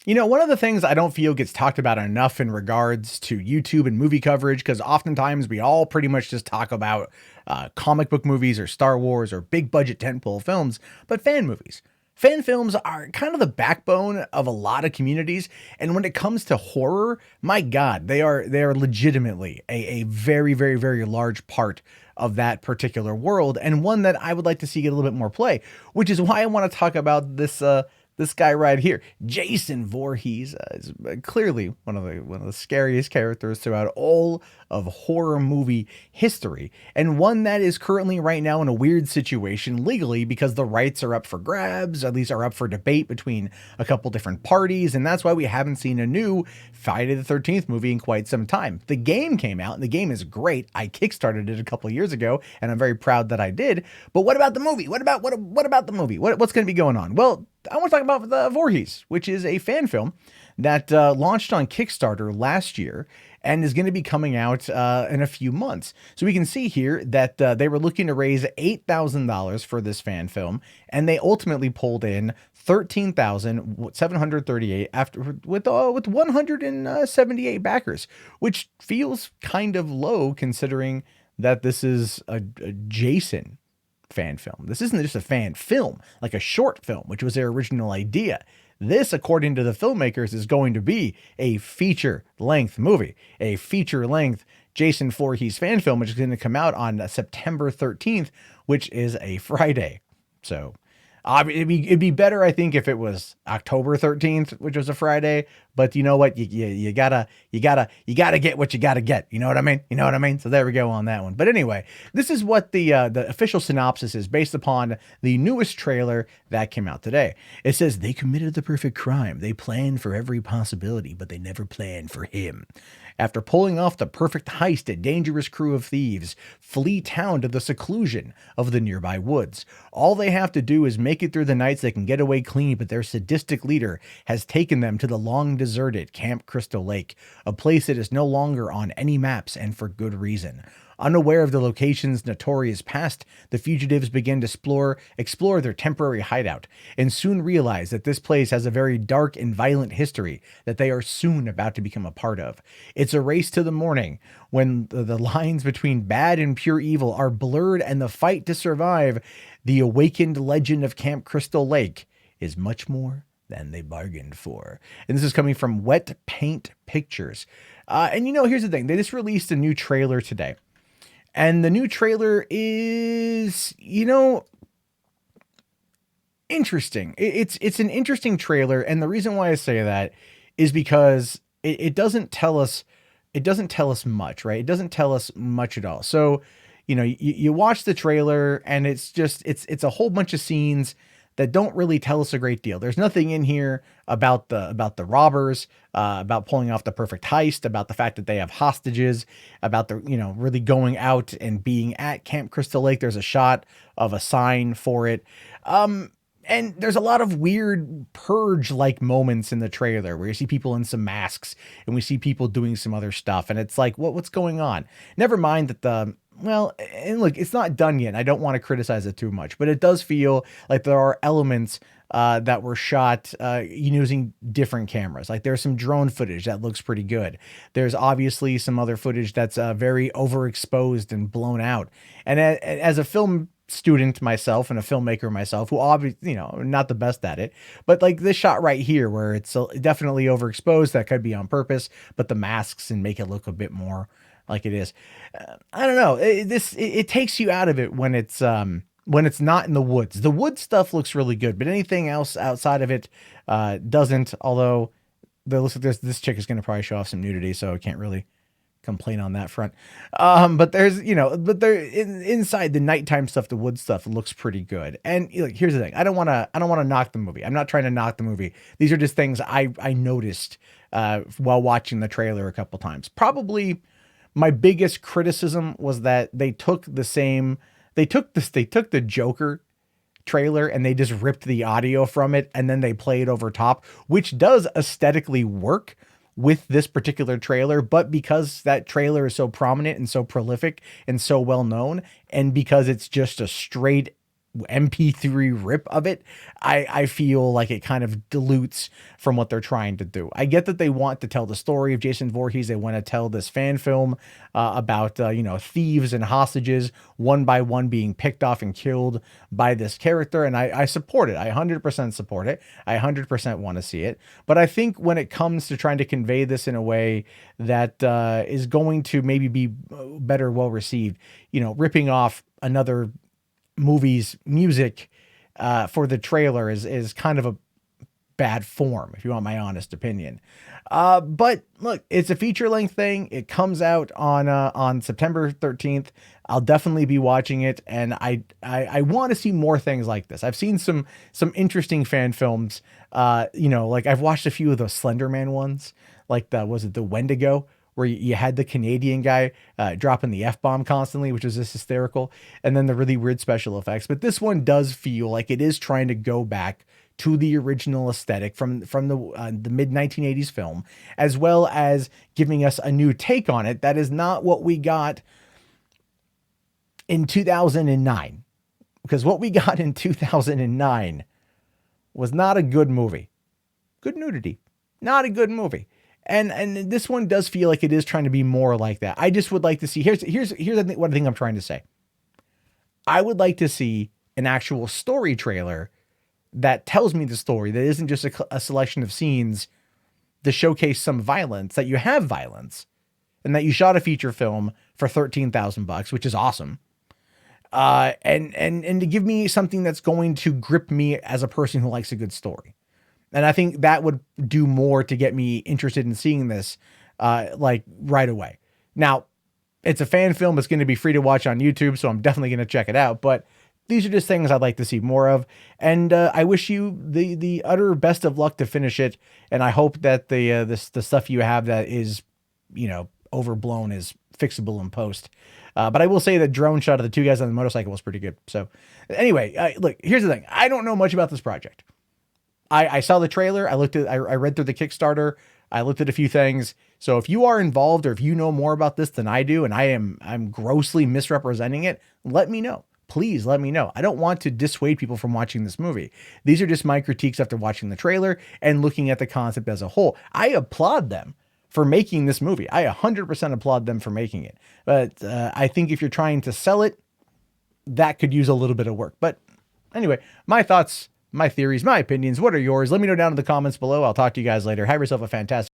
You know, one of the things I don't feel gets talked about enough in regards to YouTube and movie coverage, because oftentimes we all pretty much just talk about comic book movies or Star Wars or big budget tentpole films, but fan movies. Fan films are kind of the backbone of a lot of communities, and when it comes to horror, my God, they are legitimately a very very very large part of that particular world, and one that I would like to see get a little bit more play. Which is why I want to talk about this guy right here, Jason Voorhees, is clearly one of the scariest characters throughout all of horror movie history, and one that is currently right now in a weird situation legally because the rights are up for grabs, at least are up for debate between a couple different parties, and that's why we haven't seen a new Friday the 13th movie in quite some time. The game came out, and the game is great. I kickstarted it a couple years ago, and I'm very proud that I did. But what about the movie? What about the movie? What's going to be going on? Well, I want to talk about the Voorhees, which is a fan film that launched on Kickstarter last year and is going to be coming out in a few months. So we can see here that they were looking to raise $8,000 for this fan film, and they ultimately pulled in 13,738 after with 178 backers, which feels kind of low considering that this is a Jason fan film. This isn't just a fan film, like a short film, which was their original idea. This, according to the filmmakers, is going to be a feature-length movie, a feature-length Jason Voorhees fan film, which is going to come out on September 13th, which is a Friday. So it'd be better, I think, if it was October 13th, which was a Friday. But you know what? You gotta get what you gotta get. You know what I mean? You know what I mean? So there we go on that one. But anyway, this is what the official synopsis is based upon the newest trailer that came out today. It says they committed the perfect crime. They planned for every possibility, but they never planned for him. After pulling off the perfect heist, a dangerous crew of thieves flee town to the seclusion of the nearby woods. All they have to do is make it through the night so they can get away clean, but their sadistic leader has taken them to the long-deserted Camp Crystal Lake, a place that is no longer on any maps, and for good reason. Unaware of the location's notorious past, the fugitives begin to explore their temporary hideout, and soon realize that this place has a very dark and violent history that they are soon about to become a part of. It's a race to the morning, when the lines between bad and pure evil are blurred, and the fight to survive. The awakened legend of Camp Crystal Lake is much more than they bargained for. And this is coming from Wet Paint Pictures. And here's the thing. They just released a new trailer today. And the new trailer is, interesting. It's an interesting trailer. And the reason why I say that is because it doesn't tell us much, right? It doesn't tell us much at all. So, you watch the trailer and it's a whole bunch of scenes that don't really tell us a great deal. There's nothing in here about the robbers, about pulling off the perfect heist, about the fact that they have hostages, about the, really going out and being at Camp Crystal Lake. There's a shot of a sign for it. And there's a lot of weird purge-like moments in the trailer where you see people in some masks and we see people doing some other stuff. And it's like, what's going on? Never mind that and look, it's not done yet. I don't want to criticize it too much, but it does feel like there are elements that were shot using different cameras. Like there's some drone footage that looks pretty good. There's obviously some other footage that's very overexposed and blown out. And as a film student myself and a filmmaker myself, who obviously, not the best at it, but like this shot right here where it's definitely overexposed, that could be on purpose, but the masks and make it look a bit more like it is. I don't know. It takes you out of it when it's not in the woods. The wood stuff looks really good, but anything else outside of it doesn't. Although this chick is going to probably show off some nudity, so I can't really complain on that front. But there's, inside the nighttime stuff, the wood stuff looks pretty good. And here's the thing. I don't want to knock the movie. I'm not trying to knock the movie. These are just things I noticed while watching the trailer a couple times. Probably my biggest criticism was that they took the Joker trailer and they just ripped the audio from it and then they play it over top, which does aesthetically work with this particular trailer. But because that trailer is so prominent and so prolific and so well known, and because it's just a straight MP3 rip of it, I feel like it kind of dilutes from what they're trying to do. I get that they want to tell the story of Jason Voorhees. They want to tell this fan film about, thieves and hostages one by one being picked off and killed by this character. And I support it. I 100% support it. I 100% want to see it. But I think when it comes to trying to convey this in a way that is going to maybe be better well received, ripping off another movie's music for the trailer is kind of a bad form, if you want my honest opinion. But look, it's a feature length thing. It comes out on September 13th. I'll definitely be watching it, and I want to see more things like this. I've seen some interesting fan films. Like I've watched a few of those Slender Man ones, like the Wendigo, where you had the Canadian guy dropping the F-bomb constantly, which was just hysterical, and then the really weird special effects. But this one does feel like it is trying to go back to the original aesthetic from the mid 1980s film, as well as giving us a new take on it. That is not what we got in 2009, because what we got in 2009 was not a good movie. Good nudity, not a good movie. And this one does feel like it is trying to be more like that. I just would like to see, here's what I think I'm trying to say. I would like to see an actual story trailer that tells me the story, that isn't just a selection of scenes to showcase some violence, that you have violence, and that you shot a feature film for $13,000, which is awesome. And to give me something that's going to grip me as a person who likes a good story. And I think that would do more to get me interested in seeing this, like right away. Now, it's a fan film. It's going to be free to watch on YouTube, so I'm definitely going to check it out. But these are just things I'd like to see more of. And I wish you the utter best of luck to finish it. And I hope that the stuff you have that is, overblown is fixable in post. But I will say the drone shot of the two guys on the motorcycle was pretty good. So anyway, look, here's the thing. I don't know much about this project. I saw the trailer. I read through the Kickstarter. I looked at a few things. So if you are involved, or if you know more about this than I do, and I'm grossly misrepresenting it, let me know. Please let me know. I don't want to dissuade people from watching this movie. These are just my critiques after watching the trailer and looking at the concept as a whole. I applaud them for making this movie. I 100% applaud them for making it. But I think if you're trying to sell it, that could use a little bit of work. But anyway, my thoughts, my theories, my opinions. What are yours? Let me know down in the comments below. I'll talk to you guys later. Have yourself a fantastic